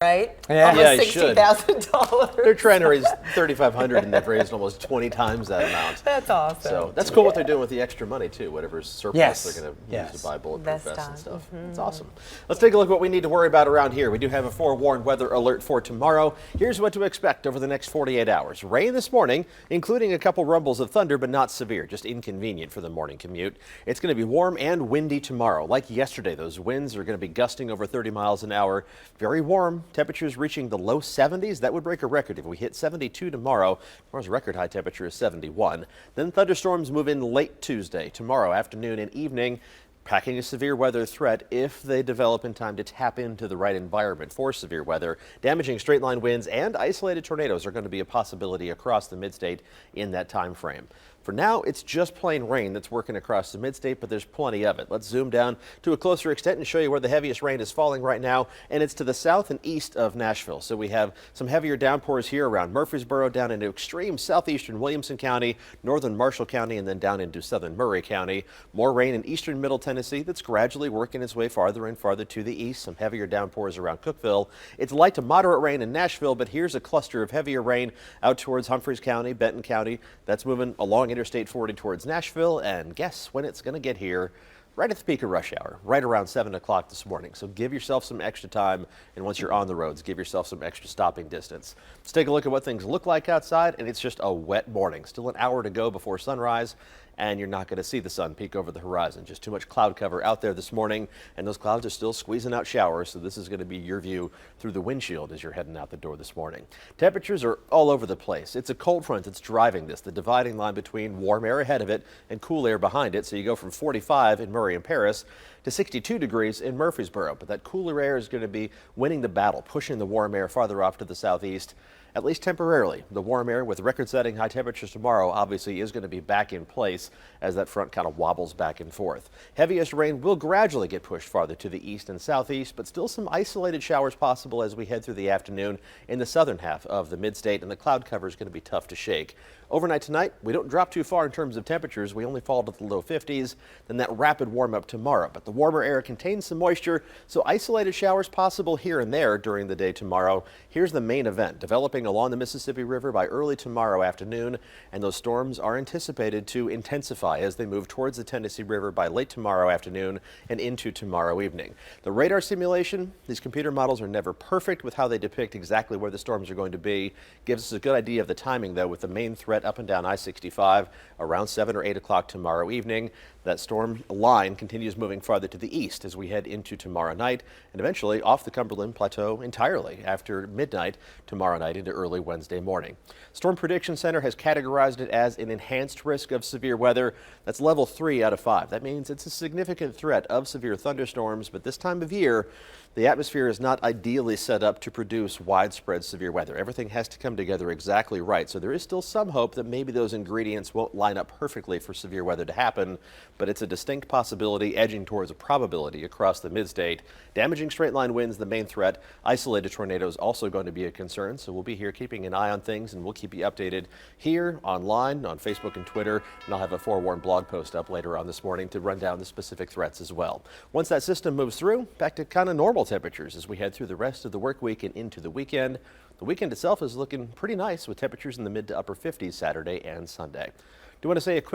Right? Yeah. Almost $60,000. They're trying to raise $3,500 and they've raised almost 20 times that amount. That's awesome. So that's cool what they're doing with the extra money too. Whatever's surplus Yes. they're going to Yes. use to buy bulletproof Best vests and time. stuff. That's awesome. Let's take a look at what we need to worry about around here. We do have a forewarned weather alert for tomorrow. Here's what to expect over the next 48 hours. Rain this morning, including a couple rumbles of thunder, but not severe, just inconvenient for the morning commute. It's going to be warm and windy tomorrow. Like yesterday, those winds are going to be gusting over 30 miles an hour. Very warm. Temperatures reaching the low 70s. That would break a record if we hit 72 tomorrow. Tomorrow's record high temperature is 71. Then thunderstorms move in late Tuesday, tomorrow afternoon and evening, packing a severe weather threat if they develop in time to tap into the right environment for severe weather. Damaging straight line winds and isolated tornadoes are going to be a possibility across the midstate in that time frame. For now, it's just plain rain that's working across the midstate, but there's plenty of it. Let's zoom down to a closer extent and show you where the heaviest rain is falling right now, and it's to the south and east of Nashville. So we have some heavier downpours here around Murfreesboro, down into extreme southeastern Williamson County, northern Marshall County, and then down into southern Murray County. More rain in eastern Middle Tennessee that's gradually working its way farther and farther to the east. Some heavier downpours around Cookeville. It's light to moderate rain in Nashville, but here's a cluster of heavier rain out towards Humphreys County, Benton County. That's moving along Interstate 40 towards Nashville, and guess when it's going to get here? Right at the peak of rush hour, right around 7 o'clock this morning. So give yourself some extra time, and once you're on the roads, give yourself some extra stopping distance. Let's take a look at what things look like outside, and it's just a wet morning. Still an hour to go before sunrise, and you're not going to see the sun peek over the horizon. Just too much cloud cover out there this morning, and those clouds are still squeezing out showers, so this is going to be your view through the windshield as you're heading out the door this morning. Temperatures are all over the place. It's a cold front that's driving this, the dividing line between warm air ahead of it and cool air behind it. So you go from 45 in Murray and Paris to 62 degrees in Murfreesboro, but that cooler air is going to be winning the battle, pushing the warm air farther off to the southeast, at least temporarily. The warm air with record-setting high temperatures tomorrow obviously is going to be back in place as that front kind of wobbles back and forth. Heaviest rain will gradually get pushed farther to the east and southeast, but still some isolated showers possible as we head through the afternoon in the southern half of the midstate, and the cloud cover is going to be tough to shake. Overnight tonight, we don't drop too far in terms of temperatures. We only fall to the low 50s. Then that rapid warm up tomorrow. But the warmer air contains some moisture, so isolated showers possible here and there during the day tomorrow. Here's the main event developing along the Mississippi River by early tomorrow afternoon, and those storms are anticipated to intensify as they move towards the Tennessee River by late tomorrow afternoon and into tomorrow evening. The radar simulation, these computer models are never perfect with how they depict exactly where the storms are going to be. Gives us a good idea of the timing, though, with the main threat up and down I-65 around 7 or 8 o'clock tomorrow evening. That storm line continues moving farther to the east as we head into tomorrow night and eventually off the Cumberland Plateau entirely after midnight tomorrow night into early Wednesday morning. Storm Prediction Center has categorized it as an enhanced risk of severe weather. That's level 3 out of 5. That means it's a significant threat of severe thunderstorms, but this time of year, the atmosphere is not ideally set up to produce widespread severe weather. Everything has to come together exactly right, so there is still some hope that maybe those ingredients won't line up perfectly for severe weather to happen, but it's a distinct possibility edging towards a probability across the midstate. Damaging straight line winds, the main threat. Isolated tornadoes also going to be a concern, so we'll be here keeping an eye on things, and we'll keep you updated here, online, on Facebook and Twitter, and I'll have a forewarned blog post up later on this morning to run down the specific threats as well. Once that system moves through, back to kind of normal temperatures as we head through the rest of the work week and into the weekend. The weekend itself is looking pretty nice with temperatures in the mid to upper 50s Saturday and Sunday. Do want to say a quick